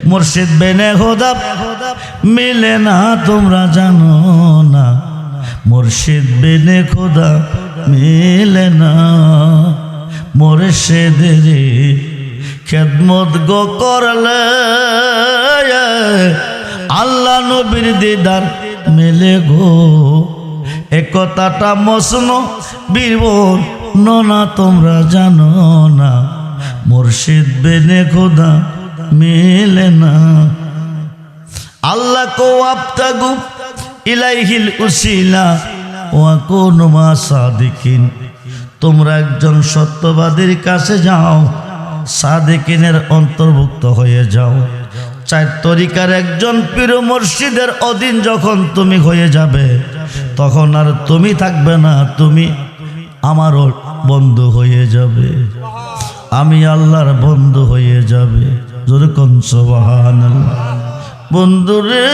মুর্শিদ বিনে খোদা মিলে না তোমরা জানো না, মুর্শিদ বিনে খোদা মিলে না। মুর্শিদের খেদমত গো করলে আল্লাহ নবীর দিদার মেলে গো। একথাটা মসন বীরবর না তোমরা জানো না, মুর্শিদ বিনে খোদা মিলে না। আল্লাহ কো আবতাগু ইলাইহিল উসিলা ওয়া কুনু মা সাদিকিন, তোমরা একজন সত্যবাদীর কাছে যাও, সাদিকিনের অন্তর্ভুক্ত হয়ে যাও। চার তরিকার একজন পীর মুর্শিদের অধীন যখন তুমি হয়ে যাবে, তখন আর তুমি থাকবে না, তুমি আমারও বন্ধু হয়ে যাবে, আমি আল্লাহর বন্ধু হয়ে যাবে। জোরে কোন সুবহানাল্লাহ। বন্ধুরে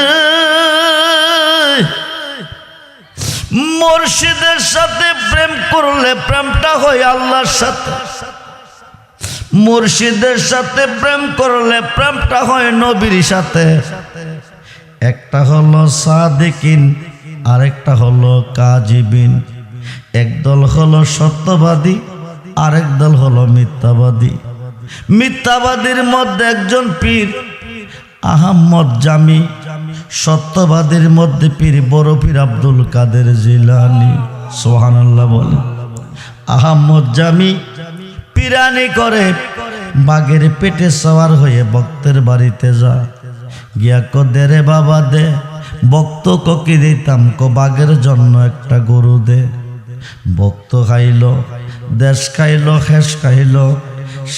মুর্শিদের সাথে প্রেম করলে প্রেমটা হয় আল্লাহর সাথে, মুর্শিদের সাথে প্রেম করলে প্রেমটা হয় নবীর সাথে। একটা হলো সাদিকিন, আরেকটা হলো কাজিবিন। একদল হলো সত্যবাদী, আরেক দল হলো মিথ্যাবাদী। মিথ্যাবাদীর মধ্যে একজন পীর আহমদ জামি, সত্যবাদীর মধ্যে পীর বড় পীর আব্দুল কাদের জিলানী। সুবহানাল্লাহ বলে। আহমদ জামি পিরানি করে বাঘের পেটে সওয়ার হয়ে ভক্তের বাড়িতে যা গিয়া কো দে রে বাবা দে, ভক্ত কি দিতাম কো বাঘের জন্য একটা গরু দে। ভক্ত খাইল, দেশ খাইল, শেষ খাইল,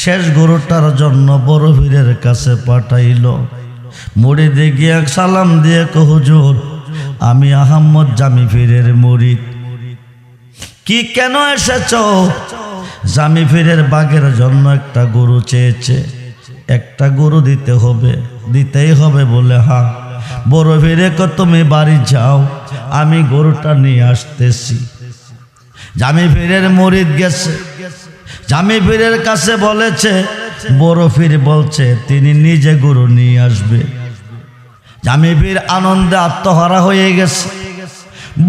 শেষ গরুটার জন্য বড় পীরের কাছে পাঠাইল। মুরিদে গিয়া সালাম দিয়ে কো হুজুর, আমি আহমদ জামি পীরের মুরিদ, কি কেন এসেছ? জামি পীরের বাঘের জন্য একটা গরু চেয়েছে, একটা গরু দিতে হবে, দিতেই হবে বলে হ্যাঁ। বড় পীরে কো তুমি বাড়ি যাও, আমি গরুটা নিয়ে আসতেছি। জামি পীরের মুরিদ গেছে, জামি পীরের কাছে বলেছে, বড় পীর বলছে তিনি নিজে গরু নিয়ে আসবে। জামি পীর আনন্দে আত্মহারা হয়ে গেছে।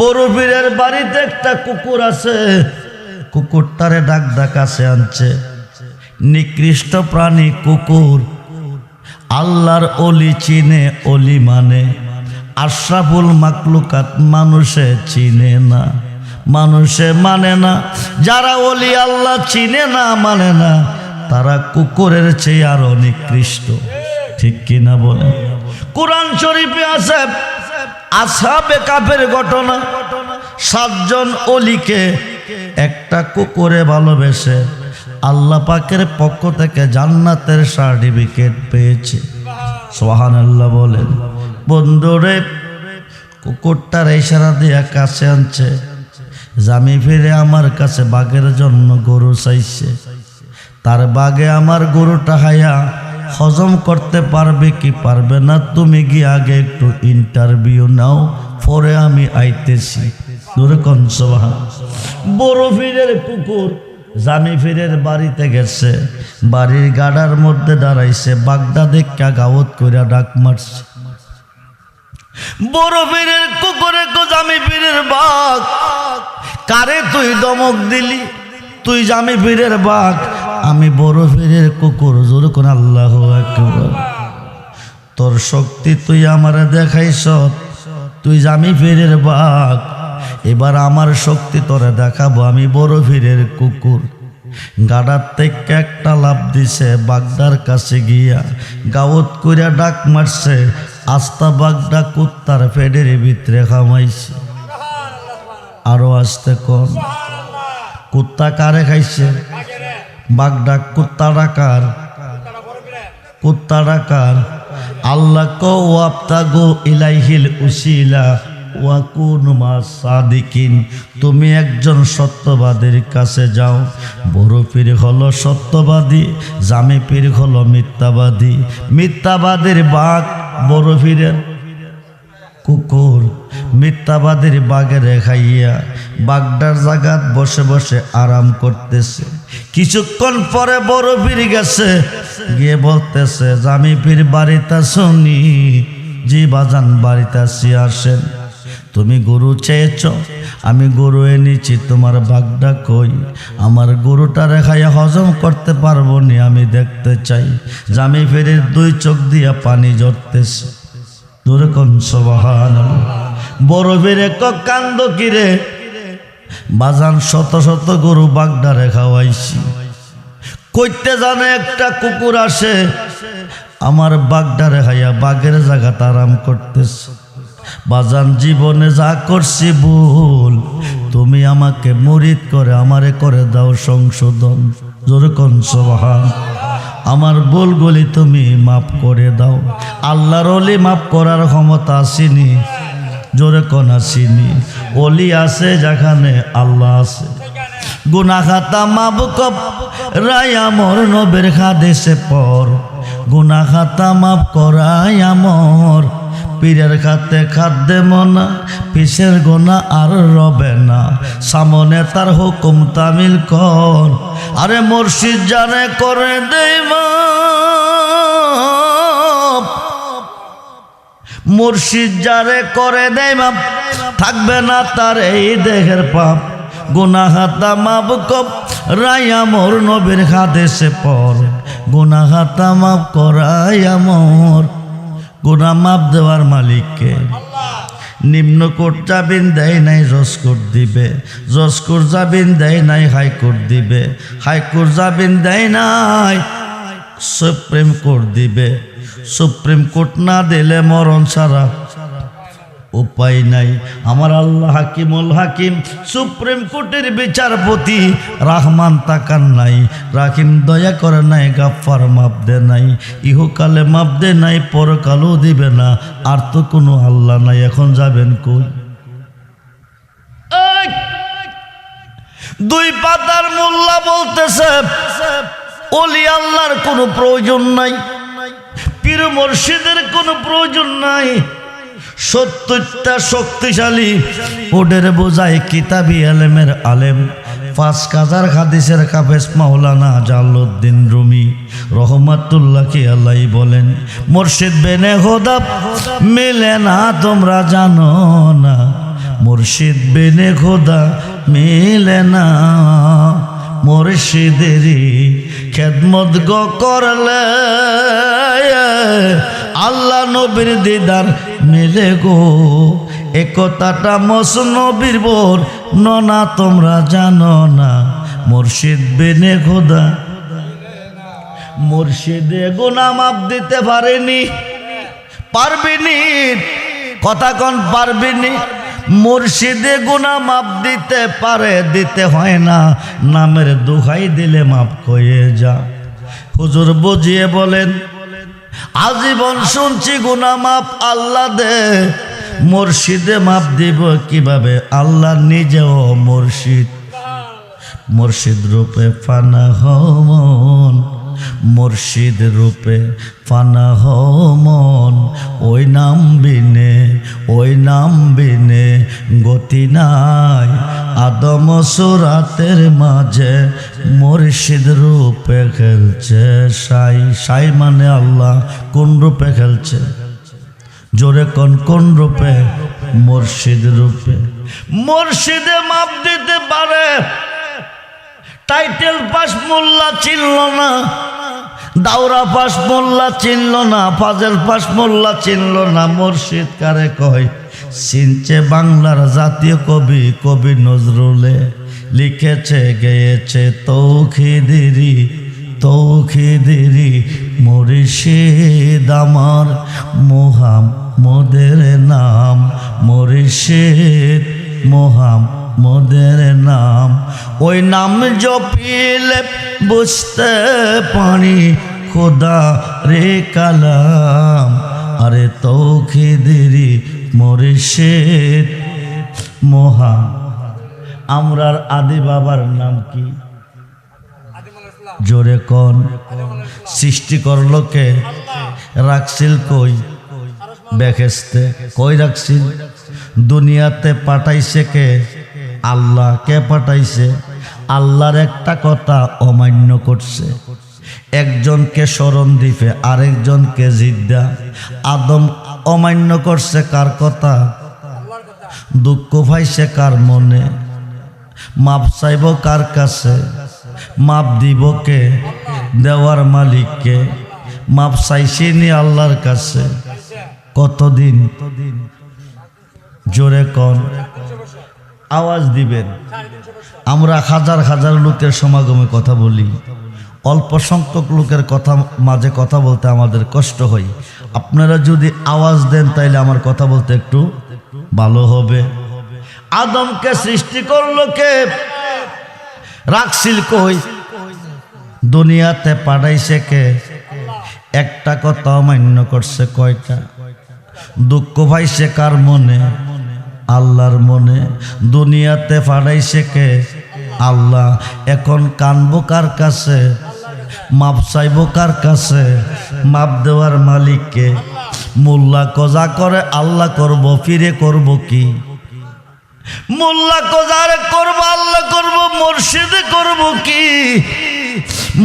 বড় পীরের বাড়িতে একটা কুকুর আছে, কুকুরটারে ডাক কাছে আনছে। নিকৃষ্ট প্রাণী কুকুর, আল্লাহর অলি চিনে, অলি মানে আশরাফুল মাকলুকাত মানুষে চিনে না, মানুষে মানে না। যারা অলি আল্লাহ চিনে না, মানে না, তারা কুকুরের চেয়ে আরো নিকৃষ্ট। ঠিক কিনা বলে? কুরআন শরীফে আছে আসহাবে কাফের ঘটনা। 7 জন অলিকে একটা কুকুরে ভালোবেসে আল্লাহ পাকের পক্ষ থেকে জান্নাতের সার্টিফিকেট পেয়েছে। সুবহানাল্লাহ বলেন। বন্ধুরে কুকুরটার ইশারা দিয়ে কাছে আনছে। জামি ফিরে আমার কাছে বাঘের জন্য গরু চাইছে, তার বাঘে আমার গরুটা হায়া হজম করতে পারবে কি পারবে না, তুমি গিয়ে আগে একটু ইন্টারভিউ নাও, পরে আমি আইতেছি। দূরে কোন সুবহানাল্লাহ। বড় পীরের কুকুর জামি পীরের বাড়িতে গেছে, বাড়ির গাড়ার মধ্যে দাঁড়াইছে, বাগদা দেখা গাওত কইরা ডাক মারছে। বড় পীরের কুকুরে কো জামি পীরের বাঘ, কারে তুই দমক দিলি? তুই জামি পীরের বাঘ, আমি বড় পীরের কুকুর। জোরে কোন আল্লাহু আকবার। তোর শক্তি তুই আমারে দেখাইছ, তুই জামি পীরের বাঘ, এবার আমার শক্তি তোরে দেখাবো, আমি বড় পীরের কুকুর। গাড়ার থেকে একটা লাফ দিছে, বাগদার কাছে গিয়া গাওত কইরা ডাক মারছে। আস্তা বাগদা কুত্তার পেটের ভিতরে খামাইছে। আরো আসতে কোন কুত্তা কারে খাইছে? বাগদা কুত্তা ডাকার, কুত্তা ডাকার। আল্লাহ কো ওয়াবতাগু ইলাইহিল উসিলা ওয়া কুনু মা সাদিকিন, তুমি একজন সত্যবাদীর কাছে যাও। বড় পীর হলো সত্যবাদী, জামি পীর হলো মিথ্যাবাদী। মিথ্যাবাদীর বাঘ বড় পীরের কুকুর মিথ্যাবাদীর বাগেরে খাইয়া বাগদার জাগাত বসে বসে আরাম করতেছে। কিছুক্ষণ পরে বড় পীর গেছে, গিয়ে বলতেছে জামি পীর বাড়িতে শুনি, জি বাজান বাড়িতে আসি, আসেন। তুমি গরু চেয়েছ, আমি গরু এনেছি, তোমার বাগদা কই? আমার গরুটা রেখাইয়া হজম করতে পারবো নি, আমি দেখতে চাই। জামি পীরের দুই চোখ দিয়া পানি ঝরতেছে। জোরে কোন সুবহানাল্লাহ। বড় পীরে কান্দ কিরে বাজান, শত শত গরু বাগদারে খাওয়াইছি, কইতে জানে একটা কুকুর আসে আমার বাগদারে খাইয়া বাগের জায়গাতে আরাম করতেছে। বাজান জীবনে যা করছি ভুল, তুমি আমাকে মুরিদ করে আমারে করে দাও সংশোধন। জোরে কোন সুবহানাল্লাহ। আমার ভুলগুলি তুমি মাফ করে দাও। আল্লাহর ওলি মাফ করার ক্ষমতা আসেনি, জোরে কোন আসেনি। ওলি আছে যেখানে আল্লাহ আছে। গুনাহ খাতা মাফ করাই আমর নবীর হাদিসে পর, গুনাহ খাতা মাফ করাই আমর পীরের খাতে খাদ্যে মনা, পিসের গোনা আর রবে না, সামনে তার হুকুম তামিল কর। আরে মুর্শিদ জানে করে দেই মাপ, মুর্শিদ জানে করে দেই মাপ, থাকবে না তার এই দেহের পাপ। গুনাহ খাতা মাফ করাই আমর নবীর হাদিসে পর, গুনাহ খাতা মাফ করাই আমর। গুনাহ মাপ দেওয়ার মালিককে। নিম্ন কোর্ট জামিন দেয় নাই, জজ কোর্ট দিবে। জজ কোর্ট জামিন দেয় নাই, হাইকোর্ট দিবে। হাইকোর্ট জামিন দেয় নাই, সুপ্রিম কোর্ট দিবে। সুপ্রিম কোর্ট না দিলে মরণ ছাড়া উপায় নাই। আমার আল্লাহ হাকিমুল হাকিম, সুপ্রিম কোর্টের বিচারপতি রহমান তাকান নাই, রাহিম দয়া করে নাই, গাফফার মাপ দে নাই। ইহকালে মাপ দে নাই, পরকালও দিবে না। আর তো কোনো আল্লাহ নাই, এখন যাবেন কই? দুই পাতার মোল্লা বলতেছে ওলি আল্লাহর কোনো প্রয়োজন নাই, পীর মুর্শিদের কোনো প্রয়োজন নাই। ৭০টা শক্তিশালী ওডের বোঝায় কিতাবি আলেমের আলেম, ৫,০০০ হাদিসের কাফেজ মাওলানা জালালউদ্দিন রুমি রহমাতুল্লাহ আলাইহি বলেন, মুর্শিদ বেনে খোদা মিলে না তোমরা জানো না, মুর্শিদ বেনে খোদা মিলে না। মুর্শিদেরই খেদমত গো করলে আল্লাহ নবীর দিদার মেলে গো। এ কথাটা মসনবীর বোর ননা তোমরা জানো না, মুর্শিদ বেনে খোদা। মুর্শিদে গুনাহ মাফ দিতে পারেনি, পারবিনি, কথা কোন পারবিনি। মুর্শিদে গুনাহ মাফ দিতে পারে, দিতে হয় না, নামের দোহাই দিলে মাফ হয়ে যা। হুজুর বুঝিয়ে বলেন, আজীবন শুনছি গুনাহ মাফ আল্লাহ দে, মুর্শিদে মাফ দিব কিভাবে? আল্লাহ নিজেও মুর্শিদ। মুর্শিদ রূপে ফানা হমন, মুর্শিদ রূপে ফানা হমন, ওই নাম বিনে, ওই নাম বিনে গতি নাই। আদম সুরাতের মাঝে মুর্শিদ রূপে খেলছে সাই। সাই মানে আল্লাহ, কোন রূপে খেলছে? জোরে কোন রূপে? মুর্শিদ রূপে। মুর্শিদে মাপ দিতে পারে, টাইটেল পাস মোল্লা চিনল না, দাওরা পাস মোল্লা চিনল না, ফাজেল পাস মোল্লা চিনল না। মুর্শিদ কারে কয়? চিনছে বাংলার জাতীয় কবি, কবি নজরুলে লিখেছে, গেয়েছে তৌখিদেরি, তৌখিদেরি মুর্শিদ আমার মুহাম্মদের নাম, মুর্শিদ মুহাম্মদের নাম। ওই নাম জপিলে বুঝতে পারি খোদা রে কালাম। আরে তৌখিদেরি মুর্শিদ আমরার আদি বাবার নাম কি? জোরে কোন? সৃষ্টি করলো কে? রাখছিল কই? বেহেশতে কই রাখছি? দুনিয়াতে পাঠাইছে কে? আল্লাহ। কে পাঠাইছে? আল্লাহর একটা কথা অমান্য করছে। একজনকে স্মরণ দিবে, আরেকজনকে জিদ্দা। আদম অমান্য করছে কার কথা? দুঃখ পাইছে কার মনে? মাপ চাইব কার কাছে? মাপ দিব কে? দেওয়ার মালিককে। মাপ চাইছিনি আল্লাহর কাছে। কতদিন? জোরে কোন, আওয়াজ দিবেন। আমরা হাজার হাজার লোকের সমাগমে কথা বলি, অল্প সংখ্যক লোকের কথা মাঝে কথা বলতে আমাদের কষ্ট হয়। আপনারা যদি আওয়াজ দেন তাইলে আমার কথা বলতে একটু ভালো হবে। আদমকে সৃষ্টি করলো কে? রাখছিল কই? দুনিয়াতে পাঠাইছে কে? একটা কথা অমান্য করছে কয়টা? দুঃখ পাইছে কার মনে? আল্লাহর মনে। দুনিয়াতে পাঠাইছে কে? আল্লাহ। এখন কানবো কার কাছে? মাপ চাইব কার কাছে? মাপ দেওয়ার মালিককে। মোল্লা কজা করে আল্লাহ করব, ফিরে করব কি? মোল্লা কজারে করব আল্লাহ করব, মুর্শিদে করব কি?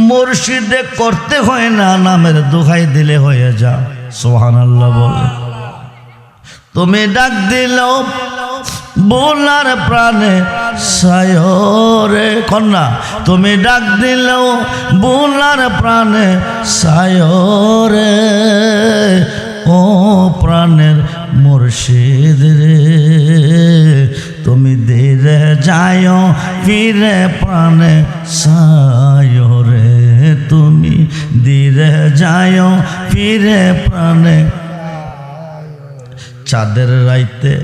মুর্শিদে করতে হয় না, নামের দোহাই দিলে হয়ে যা। সুবহানাল্লাহ বলে। তুমি ডাক দিলেও বোলার প্রাণে সায়রে কন্যা, তুমি ডাক দিলেও বোলার প্রাণে সায়রে। ও প্রাণের মুর্শিদ রে, তুমি ধীরে যাও ফিরে প্রাণে সায়রে। তুমি ধীরে যাও ফিরে প্রাণে। চাঁদের রাইতে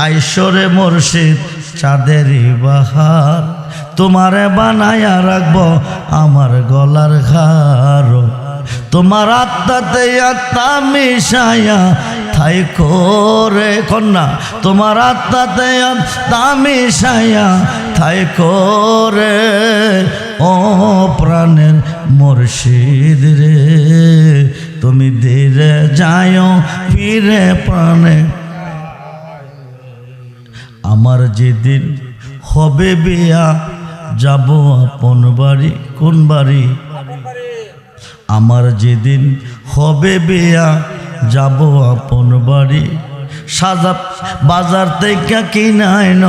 আইসরে মুর্শিদ চাঁদেরই বাহার, তোমারে বানায়া রাখবো আমার গলার হার। তোমার আত্মাতে আত্মা মিশায়া থাই করে কন্যা, তোমার আত্মাতে আত্মা মিশায়া থাই করে। ও প্রাণের মুর্শিদ রে, তুমি ধীরে যাও ফিরে প্রাণে। আমার যেদিন হবে বিয়া যাব আপন বাড়ি। কোন বাড়ি? আমার যেদিন হবে বিয়া যাব আপন বাড়ি। সাদা বাজার থেকে কিনাইন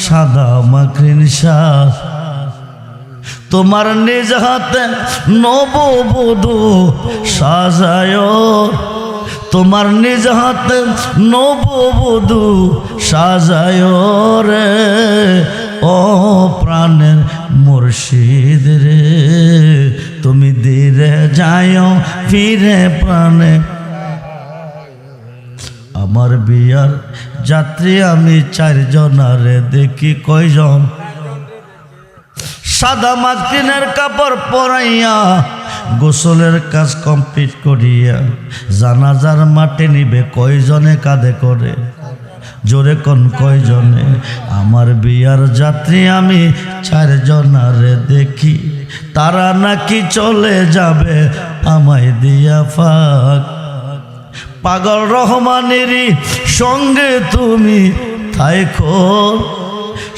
সাদা মাখরিন শাক, তোমার নিজ হাতে নববধূ সাজায়। তোমার নিজ হাতে নববধূ সাজায় রে। ও প্রাণের মুর্শিদ রে, তুমি ধীরে যাও ফিরে প্রাণে। আমার বিয়ার যাত্রী আমি 4 জনারে দেখি। কয়জন? সাদা মাখরিনের কাপড় পরাইয়া গোসলের কাজ কমপ্লিট করিয়া জানাজার মাঠে নিবে কয়জনে কাঁধে করে? জোরে কোন কয়জনে? আমার বিয়ার যাত্রী আমি 4 জনারে দেখি, তারা নাকি চলে যাবে আমায় দিয়া ফাঁক। পাগল রহমানেরই সঙ্গে তুমি থাইকো,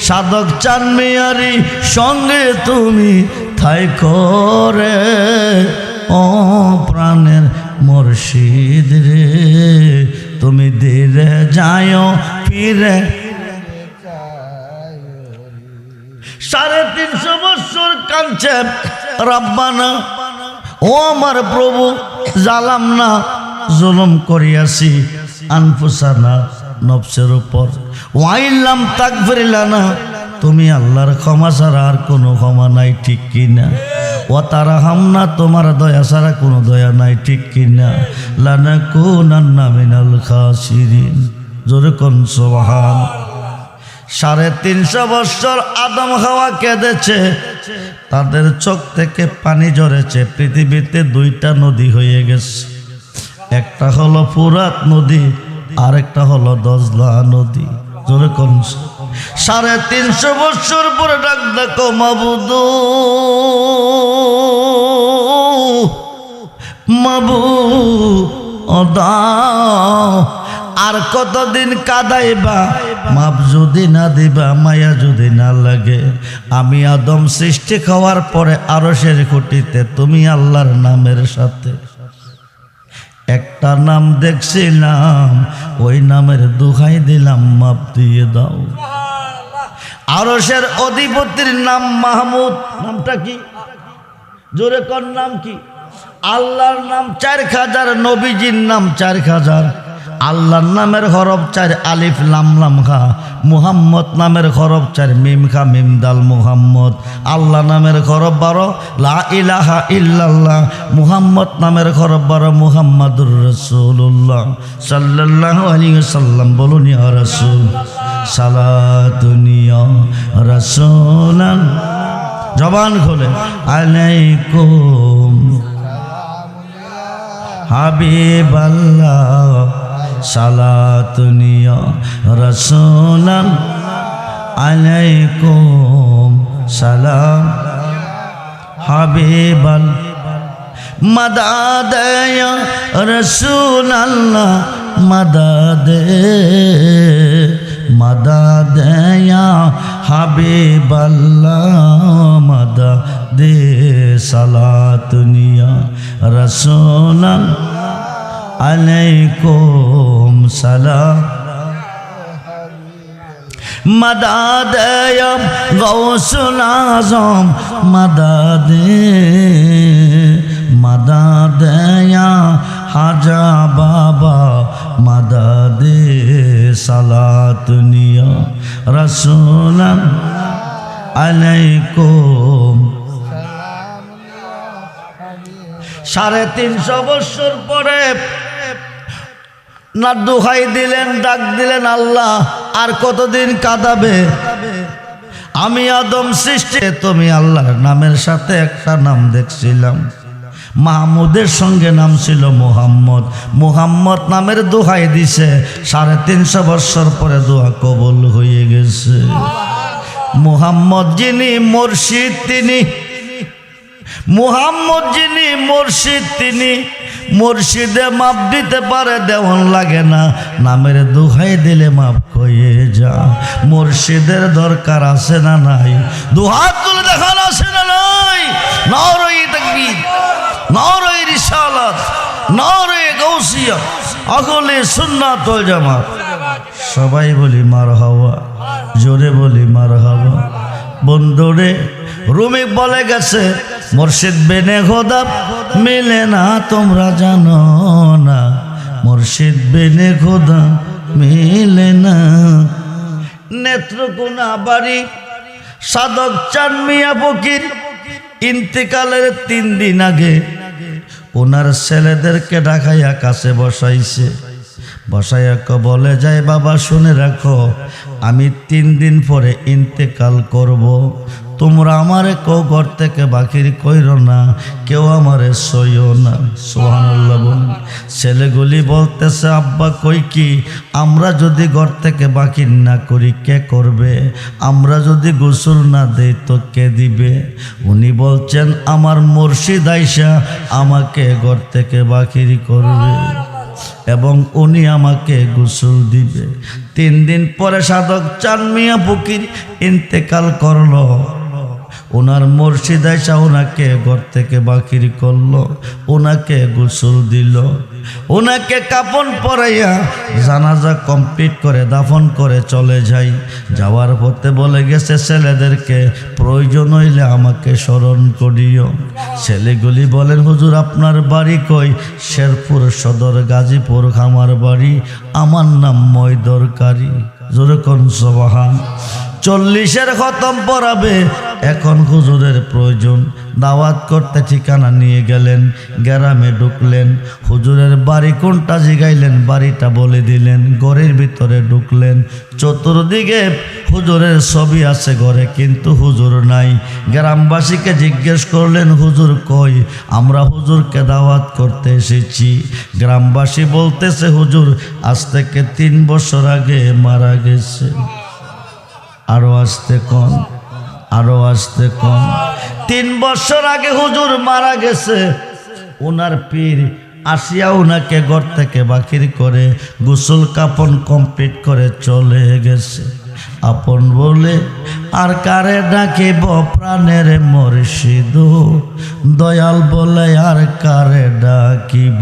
সাধক চাঁদ মিয়ারি সঙ্গে তুমি থাইকো রে। ও প্রাণের মুর্শিদ রে, তুমি ধীরে যাও ফিরে। 350 বছর কাঁদছে রব্বানা, ও আমার প্রভু জালাম না জুলুম করিয়াছি আনফুসানা নফসের উপর, ওয়াইলাম তাগফির লানা, তুমি আল্লাহর ক্ষমা ছাড়া আর কোনো ক্ষমা নাই, ঠিক কিনা? ও তারা হামনা, তোমার দয়া ছাড়া কোনো দয়া নাই, ঠিক কিনা? লানাকুনান্না মিনাল খাসিরিন। জোরে কোন সুবহান। 350 বছর আদম হাওয়া কেঁদেছে, তাদের চোখ থেকে পানি ঝরেছে। পৃথিবীতে 2টা নদী হয়ে গেছে, একটা হলো ফুরাত নদী, আরেকটা হলো দজলা নদী। জোরে কোন। 350 বছর পরে ডাক দেখো মাবুদ, মাবুদ আর কতদিন কাঁদাইবা, মাপ যদি না দিবা, মায়া যদি না লাগে। আমি আদম সৃষ্টি হওয়ার পরে আরশের খুঁটিতে তুমি আল্লাহর নামের সাথে একটা নাম দেখছিলাম, ওই নামের দোহাই দিলাম, মাপ দিয়ে দাও। আরশের অধিপতির নাম মাহমুদ। নামটা কি? জোরে কর, নাম কি? আল্লাহর নাম 4000, নবীজির নাম 4000। আল্লাহর নামের হরফ 4, আলিফ লাম লাম খা। মুহাম্মদ নামের হরফ 4, মিম খা মিম দাল মুহাম্মদ। আল্লাহ নামের হরফ 12, লা ইলাহা ইল্লাল্লাহ। মুহাম্মদ নামের হরফ 12, মুহাম্মাদুর রাসূলুল্লাহ সাল্লাল্লাহু আলাইহি ওয়াসাল্লাম। বলুন ইয়া রাসূল, সালাতুন ইয়া রাসূলান, জবান খোলে, আলাইকুম হাবিবাল্লাহ, সালাতুন ইয়া রাসূলান, আলাইকুম সালাম হাবিবাল, মাদাদ ইয়া রাসূলাল্লাহ, মাদাদ মাদাদ ইয়া হাবিবাল্লাহ, মাদাদ সালাতুন ইয়া রাসূলান, আলাইকুম সালাম, মাদাদ ইয়া গাউসুল আযম, মাদাদ মাদাদ ইয়া হাজা বাবা, মাদাদ সালাতুন ইয়া রাসূলান, আলাইকুম। 350 বছর পরে না দোহাই দিলেন, ডাক দিলেন, আল্লাহ আর কতদিন কাঁদাবে? আমি আদম সৃষ্টি, তুমি আল্লাহর নামের সাথে একটা নাম দেখছিলাম, মাহমুদের সঙ্গে নাম ছিল মুহাম্মদ। মুহাম্মদ নামের দোহাই দিছে, 350 বছর পরে দোয়া কবুল হয়ে গেছে। মুহাম্মদ যিনি মুর্শিদ, তিনি মুহাম্মদ যিনি মুর্শিদ, তিনি মুর্শিদে মাপ দিতে পারে, দেওয়ান লাগে না, নামের দোহাই দিলে মাপ হয়ে যা। মুর্শিদের দরকার আছে না নাই? দুহাত তুলে দেখান, আছে না নাই? নারায়ে তাকবীর, নারায়ে রিসালাত, নারায়ে গাউসিয়া, আহলে সুন্নাত ওয়াল জামাত। সবাই বলি মারহাবা, জোরে বলি মারহাবা। বন্ধুরে, রুমি বলে গেছে, মুর্শিদ বিনে খোদা মিলে না, তোমরা জানো না, মুর্শিদ বিনে খোদা মিলে না। নেত্রকোনা বাড়ি, সাধক চাঁদ মিয়া ফকির ইন্তেকালের 3 দিন আগে ওনার ছেলেদেরকে ঢাকাইয়া কাছে বসাইছে। বসাইয়া বলে যায়, বাবা শুনে রাখো, আমি 3 দিন পরে ইন্তেকাল করব, তোমরা আমারে কেউ ঘর থেকে বাকির কইরো না, কেউ আমারে সইও না। সুবহানাল্লাহ বলেন। ছেলেগুলি বলতেছে, আব্বা কই কি, আমরা যদি ঘর থেকে বাকির না করি কে করবে? আমরা যদি গোসল না দেই তো কে দিবে? উনি বলছেন, আমার মুর্শিদ আইসা আমাকে ঘর থেকে বাকির করবে এবং উনি আমাকে গোসল দিবে। 3 দিন পরে সাধক চাঁদ মিয়া ফকির ইন্তেকাল করলো। ওনার মুর্শিদ আইসা ওনাকে ঘর থেকে বাকির করলো, ওনাকে গোসল দিল, ওনাকে কাফন পরাইয়া জানাজা কমপ্লিট করে দাফন করে চলে যাই। যাওয়ার পথে বলে গেছে ছেলেদেরকে, প্রয়োজন হইলে আমাকে স্মরণ করিও। ছেলেগুলি বলেন, হুজুর আপনার বাড়ি কই? শেরপুর সদর, গাজীপুর খামার বাড়ি, আমার নাম ময়দরকারী। জোরে কোন সুবহান। 40-এর খতম পড়াবে, এখন হুজুরের প্রয়োজন। দাওয়াত করতে ঠিকানা নিয়ে গেলেন, গ্রামে ঢুকলেন, হুজুরের বাড়ি কোনটা জিগাইলেন, বাড়িটা বলে দিলেন, ঘরের ভিতরে ঢুকলেন, চতুর্দিকে হুজুরের ছবি আছে ঘরে, কিন্তু হুজুর নাই। গ্রামবাসীকে জিজ্ঞেস করলেন, হুজুর কই? আমরা হুজুরকে দাওয়াত করতে এসেছি। গ্রামবাসী বলতেছে, হুজুর আজ থেকে 3 বছর আগে মারা গেছে। আরো আসতে কন, আরো আসতে কন। 3 বছর আগে হুজুর মারা গেছে। ওনার পীর আসিয়া উনাকে ঘর থেকে বাকির করে গোসল কাপন কমপ্লিট করে চলে গেছে। আপন বলে আর কারে ডাকিব প্রাণের মুর্শিদ, দয়াল বলে আর কারে ডাকিব,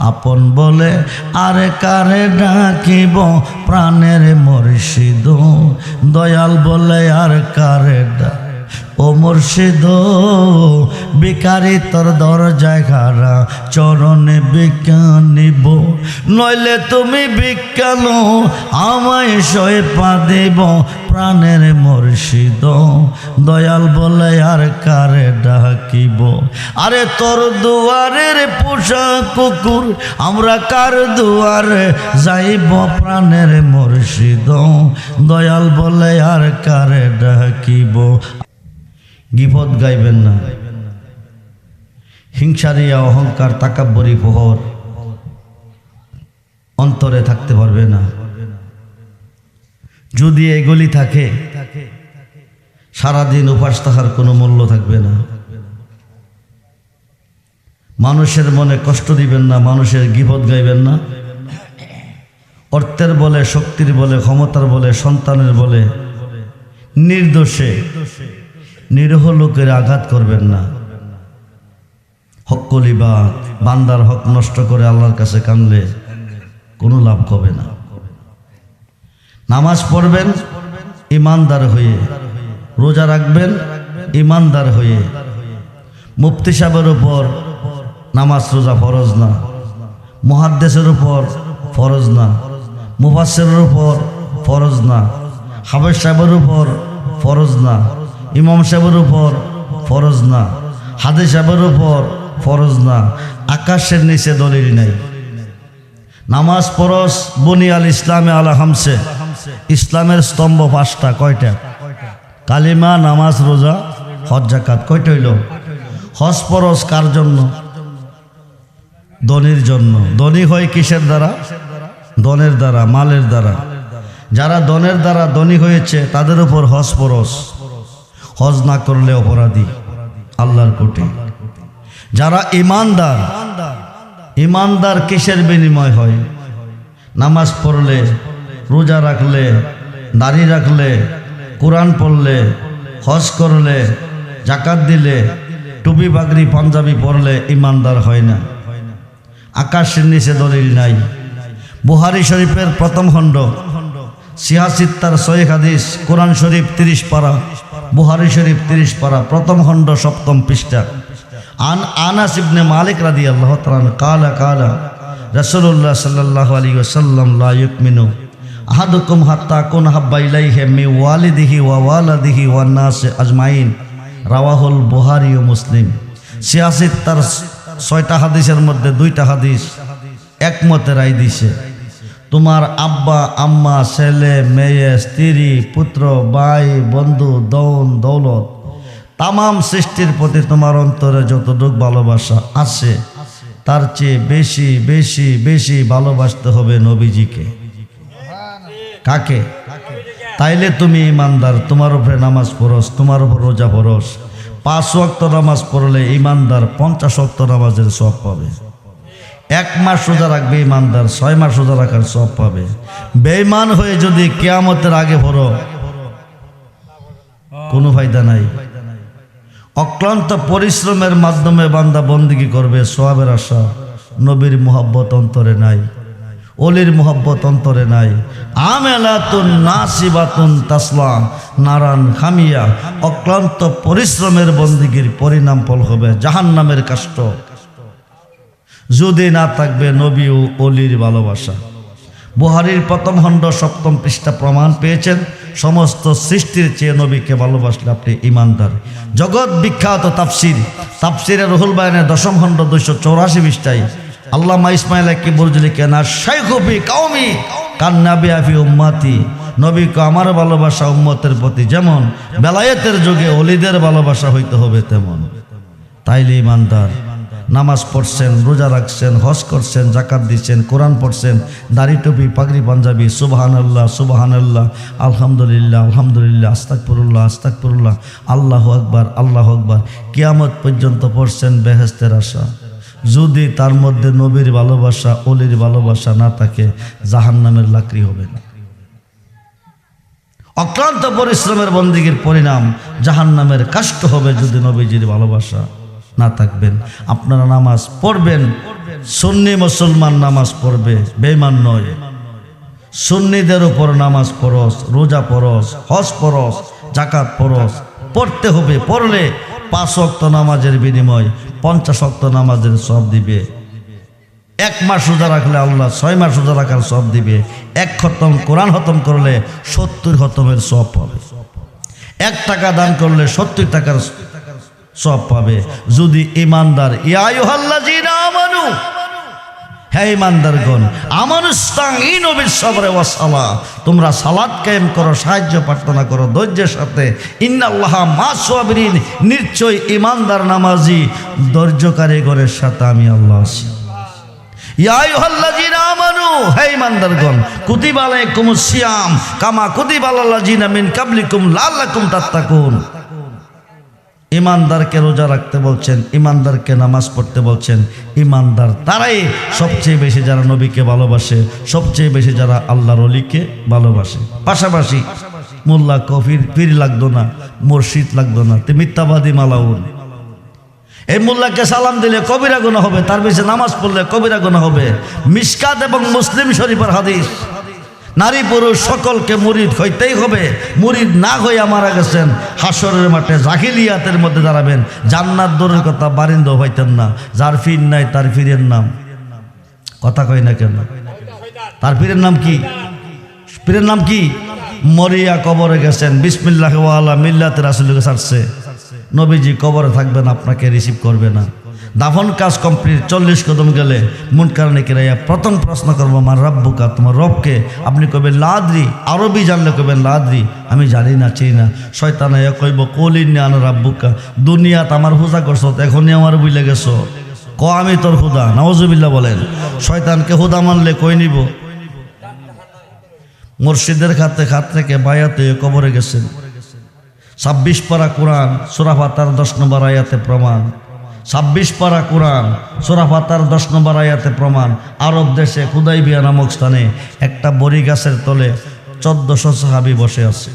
আপন বলে আর কারে ডাকিব প্রাণের মুর্শিদ, দয়াল বলে আর কারে ডাকিব। ও মুর্শিদ ভিখারি তোর দরজায় খাড়া, চরণে ভিক্ষা নিব, নইলে তুমি ভিক্ষা লো আমায় সয়ে পা দেব প্রাণের মুর্শিদ, দয়াল বলে আর কারে ডাকিব। আরে তোর দুয়ারের পোষা কুকুর আমরা কার দুয়ারে যাইব প্রাণের মুর্শিদ, দয়াল বলে আর কারে ডাকিব। গীবত গাইবেন না, হিংসারিয়া অহংকার তাকাব্বরি ফোহর অন্তরে থাকতে পারবে না। যদি এগুলি থাকে সারাদিন উপাস থাকার কোনো মূল্য থাকবে না। মানুষের মনে কষ্ট দিবেন না, মানুষের গীবত গাইবেন না। অর্থের বলে, শক্তির বলে, ক্ষমতার বলে, সন্তানের বলে নির্দোষে নিরীহ লোকের আঘাত করবেন না। হক্কলি বা বান্দার হক নষ্ট করে আল্লাহর কাছে কানলে কোনো লাভ হবে না। নামাজ পড়বেন ইমানদার হয়ে, রোজা রাখবেন ইমানদার হয়ে। মুফতি সাহেবের উপর নামাজ রোজা ফরজ না, মুহাদ্দিসের উপর ফরজ না, মুফাসসিরের উপর ফরজ না, হাফেজ সাহেবের উপর ফরজ না, ইমাম সাহেবের উপর ফরজ না, হাদিস সাহেবের উপর ফরজ না। আকাশের নিচে দলিল নাই। নামাজ ফরজ বুনিয়াল ইসলামে আলা হামসে, ইসলামের স্তম্ভ পাঁচটা। কয়টা? কালিমা, নামাজ, রোজা, হজ, যাকাত। কয়টা হইল? হজ ফরজ কার জন্য? ধনীর জন্য। ধনী হয় কিসের দ্বারা? ধনের দ্বারা, মালের দ্বারা। যারা ধনের দ্বারা ধনী হয়েছে তাদের উপর হজ ফরজ। হজ না করলে অপরাধী আল্লাহর কোর্টে। যারা ইমানদার, ইমানদার কিসের বিনিময় হয়? নামাজ পড়লে, রোজা রাখলে, দাড়ি রাখলে, কোরআন পড়লে, হজ করলে, যাকাত দিলে, টুপি পাগড়ি পাঞ্জাবি পরলে ইমানদার হয় না। আকাশের নিচে দলিল নাই। বুখারী শরীফের প্রথম খণ্ড 86 সহিহ হাদিস, কোরআন শরীফ 30 পারা, বুখারী শরীফ 30 পারা, প্রথম খণ্ড 7ম পৃষ্ঠা। আনাস ইবনে মালিক রাদিয়াল্লাহু তাআলা কালা কালা রাসূলুল্লাহ সাল্লাল্লাহু আলাইহি ওয়াসাল্লাম লা ইউমিনু আহাদুকুম হাত্তা কুন হাব্বা ইলাইহি মি ওয়ালিদিহি ওয়া ওয়ালাদিহি ওয়ান নাস আজমাইন, রাওয়াহুল বুখারী ও মুসলিম। 86 তার 6টা হাদিসের মধ্যে 2টা হাদিস একমতে রায় দিছে। তোমার আব্বা আম্মা, ছেলে মেয়ে, স্ত্রী, পুত্র, ভাই, বন্ধু, দৌন দৌলত, তামাম সৃষ্টির প্রতি তোমার অন্তরে যতটুক ভালোবাসা আছে তার চেয়ে বেশি বেশি বেশি ভালোবাসতে হবে নবীজিকে। কাকে? তাইলে তুমি ইমানদার। তোমার উপরে নামাজ ফরজ, তোমার উপর রোজা ফরজ। 5 ওয়াক্ত নামাজ পড়লে ইমানদার 50 ওয়াক্ত নামাজের সওয়াব পাবে। 1 মাস রোজা রাখবে ইমানদার, 6 মাস রোজা রাখার সওয়াব পাবে। বেঈমান হয়ে যদি কিয়ামতের আগে পড়ো কোনো ফায়দা নাই। অক্লান্ত পরিশ্রমের মাধ্যমে বান্দা বন্দেগী করবে, সওয়াবের আশা। নবীর মুহাব্বত অন্তরে নাই, ওলির মুহাব্বত অন্তরে নাই। আমেলাতুন নাসিবাতুন তাসলা নারান খামিয়া, অক্লান্ত পরিশ্রমের বন্দেগীর পরিণাম ফল হবে জাহান্নামের কাষ্ট। যদি না থাকবে নবী ও ওলির ভালোবাসা। বুখারীর প্রথম খণ্ড 7ম পৃষ্ঠা প্রমাণ পেয়েছেন সমস্ত সৃষ্টির চেয়ে নবীকে ভালোবাসলে আপনি ইমানদার। জগৎ বিখ্যাত তাফসিরে রুহুল বায়ানের 10ম খণ্ড 284 পৃষ্ঠায় আল্লামা ইসমাইল কি বুরজলি কেনা শাইখু ফি কওমি কান নাবি ফি উম্মতি, নবীকে আমার ভালোবাসা উম্মতের প্রতি যেমন বেলায়েতের যুগে ওলিদের ভালোবাসা হইতে হবে তেমন। তাইলে ইমানদার। নামাজ পড়ছেন, রোজা রাখছেন, হজ করছেন, যাকাত দিচ্ছেন, কোরআন পড়ছেন, দাড়ি টুপি পাগড়ি পাঞ্জাবি, সুবহানাল্লাহ সুবহানাল্লাহ, আলহামদুলিল্লাহ আলহামদুলিল্লাহ, আস্তাগফিরুল্লাহ আস্তাগফিরুল্লাহ, আল্লাহু আকবার আল্লাহু আকবার, কিয়ামত পর্যন্ত পড়ছেন বেহেশতের আশা। যদি তার মধ্যে নবীর ভালোবাসা অলির ভালোবাসা না থাকে জাহান্নামের লাকড়ি হবে না। অক্লান্ত পরিশ্রমের বন্দিগির পরিণাম জাহান্নামের কাষ্ট হবে যদি নবীজির ভালোবাসা না থাকবেন। আপনারা নামাজ পড়বেন, সুন্নি মুসলমান নামাজ পড়বে, বেঈমান নয়। সুন্নিদের উপর নামাজ পড়স, রোজা পড়স, হজ পড়স, যাকাত পড়স, পড়তে হবে। পড়লে 5 ওয়াক্ত নামাজের বিনিময় 50 ওয়াক্ত নামাজের সওয়াব দিবে। 1 মাস রোজা রাখলে আল্লাহ 6 মাস রোজা রাখার সওয়াব দিবে। 1 খতম কোরআন খতম করলে 70 খতমের সওয়াব পাবে। 1 টাকা দান করলে 70 টাকার সওয়াব পাবে। যদি ইমানদার, ইয়া আইয়ুহাল্লাযীনা আমানু, হে ইমানদারগণ, আমানুস্তাঈনু বিস-সাবরি ওয়াস-সালাহ, তোমরা সালাত কায়েম করো, সাহায্য প্রার্থনা করো ধৈর্যের সাথে। ইন্নাল্লাহা মা'আস-সাবিরিন, নিশ্চয় ইমানদার নামাজি ধৈর্যকারীগণের সাথে আমি আল্লাহ আছি। ইয়া আইয়ুহাল্লাযীনা আমানু, হে ইমানদারগণ, কুতিবা আলাইকুমুস সিয়াম কামা কুতিবা আলাল্লাযীনা মিন কাবলিকুম লাআল্লাকুম তাত্তাকুন। ইমানদারকে রোজা রাখতে বলছেন, ইমানদারকে নামাজ পড়তে বলছেন। ইমানদার তারাই সবচেয়ে বেশি যারা নবীকে ভালোবাসে, সবচেয়ে বেশি যারা আল্লাহর ওলিকে ভালোবাসে। পাশাপাশি মোল্লা কফির পীর লাগতো না, মুর্শিদ লাগতো না, তে মিথ্যাবাদী মালাউন। এই মোল্লাকে সালাম দিলে কবিরা গুনাহ হবে, তার বেশি নামাজ পড়লে কবিরা গুনাহ হবে। মিশকাত এবং মুসলিম শরীফের হাদিস, নারী পুরুষ সকলকে মুরিদ হইতেই হবে। মুরিদ না হইয়া মারা গেছেন, হাসরের মাঠে জাহিলিয়াতের মধ্যে দাঁড়াবেন। জান্নাত দূরের কথা বারিন্দ হইতেন না। যার পীর নাই তার পীরের নাম, কথা কই না কেন? তার পীরের নাম কি? পীরের নাম কি? মরিয়া কবরে গেছেন, বিসমিল্লাহ ওয়া আলা মিল্লাতি রাসূলিল্লাহ ছাড়ছে। নবীজি কবরে থাকবেন, আপনাকে রিসিভ করবে না। দাফন কাজ কমপ্লিট, 40 কদম গেলে মুনকার নাকিরা প্রথম প্রশ্ন করবো, আমার রাব্বুকা, তোমার রবকে? আপনি কবেন লাদ্রি, আরবি জানলে কবেন লাদ্রি, আমি জানি না, চিনি না। শয়তান কইব কলিন্নি আনা রাব্বুকা, দুনিয়াত আমার পূজা করছো, এখনই আমার বুঝলে গেছো, ক আমি তোর খুদা। নাউজুবিল্লাহ বলেন। শয়তানকে খুদা মানলে কই নিব? মুর্শিদের খাত থেকে বায়াতে কবরে গেছেন। 26 পারা কোরআন সূরা ফাতিহার 10 নম্বর আয়াতে প্রমাণ। 26 পারা কোরআন সূরা ফাতিহার 10 নম্বর আয়াতে প্রমাণ। আরব দেশে হুদাইবিয়া নামক স্থানে একটা বড়ি গাছের তলে 1400 সাহাবী বসে আছে।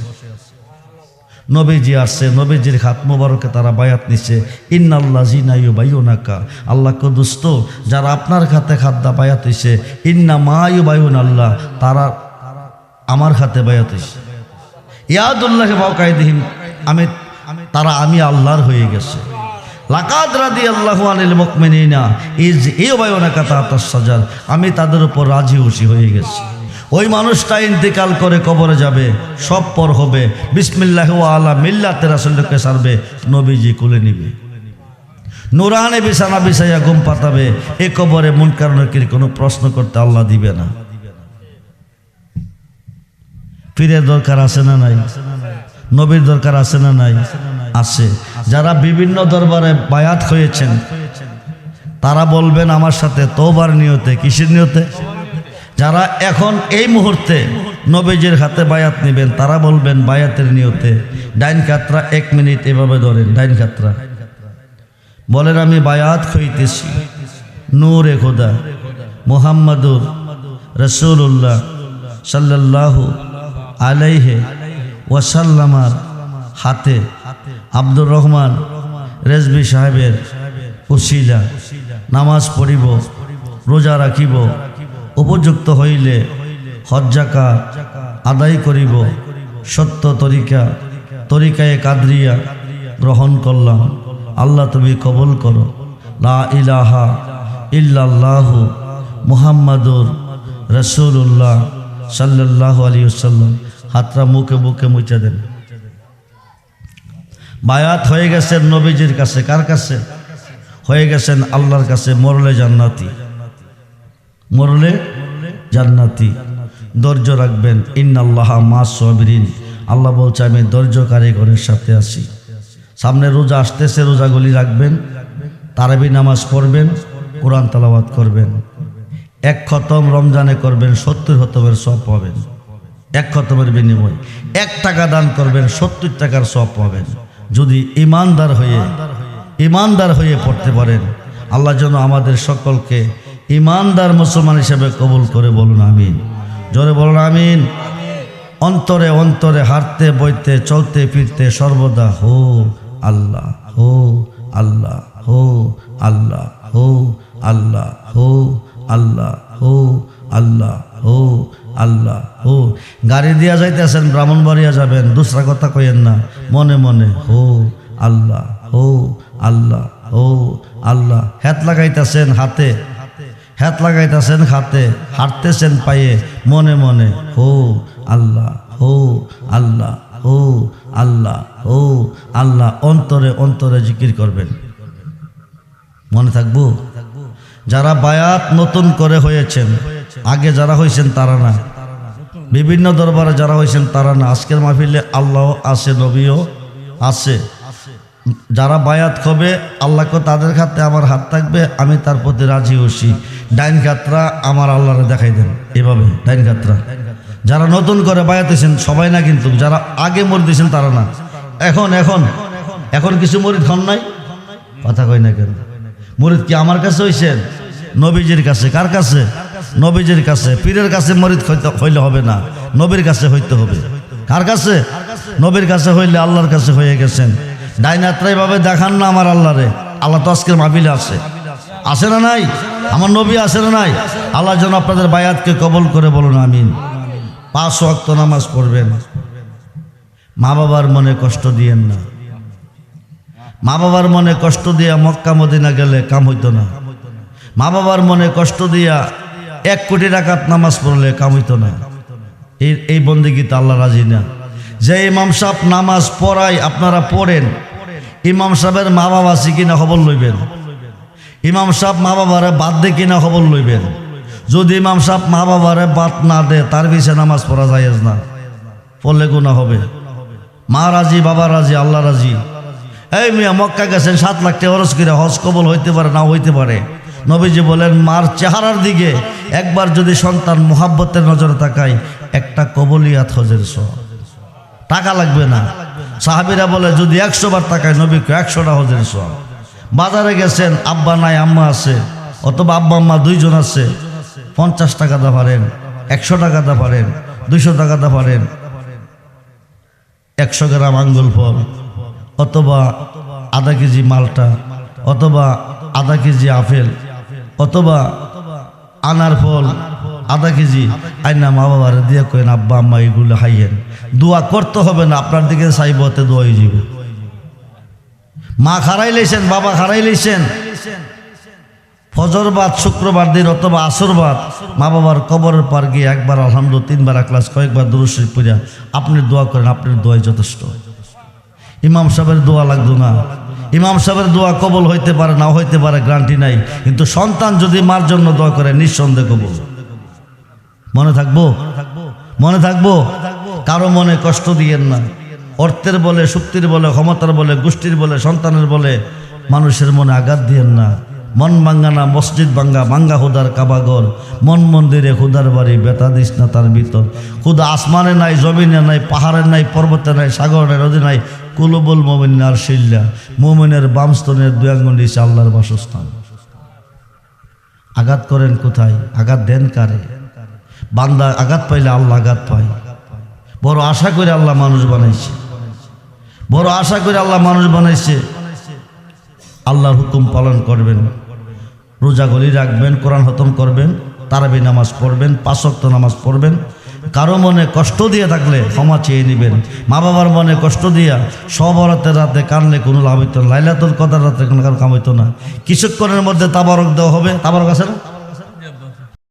নবীজি আসছে, নবীজির হাত মোবারকে তারা বায়াত নিচ্ছে। ইন্নাল্লাযীনা ইউবাইয়ুনাকা, আল্লাহকে দোস্ত যারা আপনার হাতে খাদ্দা বায়াত হইছে, ইন্না মা ইউবাইয়ুন আল্লাহ, তারা আমার হাতে বায়াত হইছে। ইয়াদুল্লাহি ফাওকাইদিহিম, আমি আল্লাহর হয়ে গেছে। লাকাদ রাদিয়াল্লাহু আনিল মুমিনিনা ইজ ইউবাইয়ুনাকা তাহতাস সাজার, আমি তাদের উপর রাজি খুশি হয়ে গেছি। ওই মানুষটা ইন্তেকাল করে কবরে যাবে, সব পর হবে, বিসমিল্লাহ ওয়া আলা মিল্লাতি রাসূলিল্লাহকে সারবে, নবীজি কোলে নিবে, নূরানি বিছানা বিছাইয়া ঘুম পাতাবে। এ কবরে মুনকার নাকির কোনো প্রশ্ন করতে আল্লাহ দিবে না। পীরের দরকার আছে না নাই? নবীর দরকার আছে না নাই? আছে। যারা বিভিন্ন দরবারে বায়াত হয়েছেন তারা বলবেন আমার সাথে তওবার নিয়তে। কিসের নিয়তে? যারা এখন এই মুহূর্তে নবীজির হাতে বায়াত নেবেন তারা বলবেন বায়াতের নিয়তে। ডাইন কাতরা 1 মিনিট এভাবে ধরেন, ডাইন কাতরা বলেন, আমি বায়াত হইতেছি নূরে খোদা মুহাম্মাদুর রাসূলুল্লাহ সাল্লাল্লাহু আলাইহি ওয়াসাল্লামার হাতে আব্দুর রহমান রেজভী সাহেবের উসিলা নামাজ পড়িব, রোজা রাখিব, উপযুক্ত হইলে হজ যাকাত আদায় করিব, সত্য তরিকায়ে কাদরিয়া গ্রহণ করলাম। আল্লাহ তুমি কবুল করো। লা ইলাহা ইল্লাল্লাহু মুহাম্মাদুর রাসূলুল্লাহ সাল্লাল্লাহু আলাইহি ওয়াসাল্লাম। হাতরা মুখে মুখে মুছে দেন। বায়াত হয়ে গেছেন নবীজির কাছে। কার কাছে হয়ে গেছেন? আল্লাহর কাছে। মরলে জান্নাতি, মরলে জান্নাতি। ধৈর্য রাখবেন। ইন্নাল্লাহা মা'আস-সাবিরিন, আল্লাহ বলছে আমি ধৈর্যকারীগণের সাথে আছি। সামনে রোজা আসতেছে, রোজাগুলি রাখবেন, তারাবি নামাজ পড়বেন, কোরআন তেলাওয়াত করবেন। 1 খতম রমজানে করবেন, 70 খতমের সওয়াব পাবেন। 1 খতমের বিনিময় 1 টাকা দান করবেন, 70 টাকার সওয়াব পাবেন। যদি ইমানদার হয়ে পড়তে পারেন। আল্লাহ যেন আমাদের সকলকে ইমানদার মুসলমান হিসেবে কবুল করে, বলুন আমিন। জোরে বলুন আমিন। অন্তরে অন্তরে হাঁটতে বইতে চলতে ফিরতে সর্বদা হো আল্লাহ, হো আল্লাহ, হো আল্লাহ, হো আল্লাহ, হো আল্লাহ, হো আল্লাহ, হো আল্লাহ, হো। গাড়ি দিয়া যাইতেছেন, ব্রাহ্মণবাড়িয়া যাবেন, দুসরা কথা কইেন না, মনে মনে হো আল্লাহ, হো আল্লাহ, হো আল্লাহ। হাত লাগাইতেছেন হাতে, হাত লাগাইতেছেন হাতে, হাঁটতেছেন পায়ে, মনে মনে হো আল্লাহ, হো আল্লাহ, হো আল্লাহ, হো আল্লাহ। অন্তরে অন্তরে জিকির করবেন, মনে থাকবো। যারা বায়াত নতুন করে হয়েছেন, আগে যারা হয়েছেন তারা না, বিভিন্ন দরবারে যারা হয়েছেন তারা না। আজকের মাহফিলে আল্লাহ আছে, নবীও আছে। যারা বায়াত হবে আল্লাহকে, তাদের হাতে আমার হাত থাকবে, আমি তার প্রতি রাজি হচ্ছি। ডাইন খাতরা আমার আল্লাহরে দেখাই দেন, এভাবে ডাইন খাতরা। যারা নতুন করে বায়াত হয়েছেন সবাই না, কিন্তু যারা আগে মরিদ দিয়েছেন তারা না। এখন এখন এখন কিছু মরিদ হন নাই, কথা কই না কেন? মরিদ কি আমার কাছে হয়েছেন? নবীজির কাছে। কার কাছে? নবীজির কাছে। পীরের কাছে মরিদ হইলে হবে না, নবীর কাছে হইতে হবে। কার কাছে? নবীর কাছে হইলে আল্লাহর কাছে হয়ে গেছেন। ডাইনাত্রা এইভাবে দেখান না আমার আল্লাহরে। আল্লাহ তো আজকের মাহফিলে আছে, আছে না নাই? আমার নবী আছে না নাই? আল্লাহ যেন আপনাদের বায়াতকে কবুল করে, বলুন আমিন। 5 ওয়াক্ত নামাজ পড়বেন। মা বাবার মনে কষ্ট দিয়েন না। মা বাবার মনে কষ্ট দিয়া মক্কা মদিনা গেলে কাম হইতো না। মা বাবার মনে কষ্ট দিয়া 1 কোটি রাকাত নামাজ পড়লে কাম হইতো না। এই বন্দেগীতে আল্লাহ রাজি না। যে ইমাম সাহেব নামাজ পড়ায় আপনারা পড়েন, ইমাম সাহেবের মা বাবা আছে কিনা খবর লইবেন। ইমাম সাহেব মা বাবারে বাদ দে কিনা খবর লইবেন। যদি ইমাম সাহেব মা বাবারে বাদ না দে, তার বিষয়ে নামাজ পড়া যায় না, পড়লে গুনাহ হবে। মা রাজি, বাবা রাজি, আল্লাহ রাজি। এই মিয়া মক্কা গেছেন, 7 লাখ টাকা খরচ করে, হজ কবুল হইতে পারে না হইতে পারে। নবীজি বলেন, মার চেহারার দিকে একবার যদি সন্তান মোহাব্বতের নজরে তাকায়, একটা কবুলিয়াত হজের সওয়াব। টাকা লাগবে না। সাহাবীরা বলে যদি 100 বার তাকায়, নবীকে 100টা হজের সওয়াব। বাজারে গেছেন, আব্বা নাই আম্মা আছে, অথবা আব্বা আম্মা 2 জন আছে, 50 টাকা দা পারেন, 100 টাকা দা পারেন, 200 টাকা দা পারেন, 100 গ্রাম আঙ্গুল ফল, অথবা আধা কেজি মালটা, অথবা আধা কেজি আপেল, অথবা আনার ফল আধা কেজি আইনা মা বাবার দিয়ে কেন আব্বা আম্মা এগুলো খাইয়েন। দোয়া করতে হবে না, আপনার দিকে চাইবতে দোয়াই যাবে। মা খারাই লেছেন, বাবা খারাই লেছেন, ফজর বাদ শুক্রবার দিন অথবা আসর বাদ মা বাবার কবরের পার গিয়ে একবার আলহামদুলিল্লাহ, 3 বার আখলাস, কয়েকবার দুরূদ শরীফ পড়া আপনি দোয়া করেন, আপনার দোয়াই যথেষ্ট। ইমাম সাহেবের দোয়া লাগতো না। ইমাম সাহেবের দোয়া কবুল হইতে পারে, নাও হইতে পারে, গ্যারান্টি নাই, কিন্তু সন্তান যদি মার জন্য দোয়া করে নিঃসন্দেহে কবুল। মনে থাকবো, মনে থাকবো। কারো মনে কষ্ট দিয়েন না। অর্থের বলে, শক্তির বলে, ক্ষমতার বলে, গোষ্ঠীর বলে, সন্তানের বলে মানুষের মনে আঘাত দিয়েন না। মন ভাঙ্গা না মসজিদ ভাঙ্গা, ভাঙ্গা হুদার কাবাগর, মন মন্দিরে হুদার বাড়ি, বেতা দিস না তার ভিতর। খুদা আসমানে নাই, জমিনে নাই, পাহাড়ে নাই, পর্বতে নাই, সাগরের নদী নাই, কুলুবুল মুমিন আর শিল্লা, মুমিনের বামস্তনের 2 আঙ্গুল নিচে আল্লাহর বাসস্থান। আঘাত করেন কোথায়? আঘাত দেন কারে? বান্দা আঘাত পাইলে আল্লাহ আঘাত পায়। বড় আশা করে আল্লাহ মানুষ বানাইছে, বড় আশা করে আল্লাহ মানুষ বানাইছে। আল্লাহর হুকুম পালন করবেন, রোজা গলি রাখবেন, কোরআন খতম করবেন, তারাবি নামাজ পড়বেন, 5 ওয়াক্ত নামাজ পড়বেন। কারো মনে কষ্ট দিয়ে থাকলে ক্ষমা চেয়ে নেবেন। মা বাবার মনে কষ্ট দিয়া সব রাতের রাতে কানলে কোনো লাভ হইতো না, লাইলাতুল কদর রাতে কোনো কাম হইতো না। কিছুক্ষণের মধ্যে তাবারক দেওয়া হবে, তাবারক আছে না?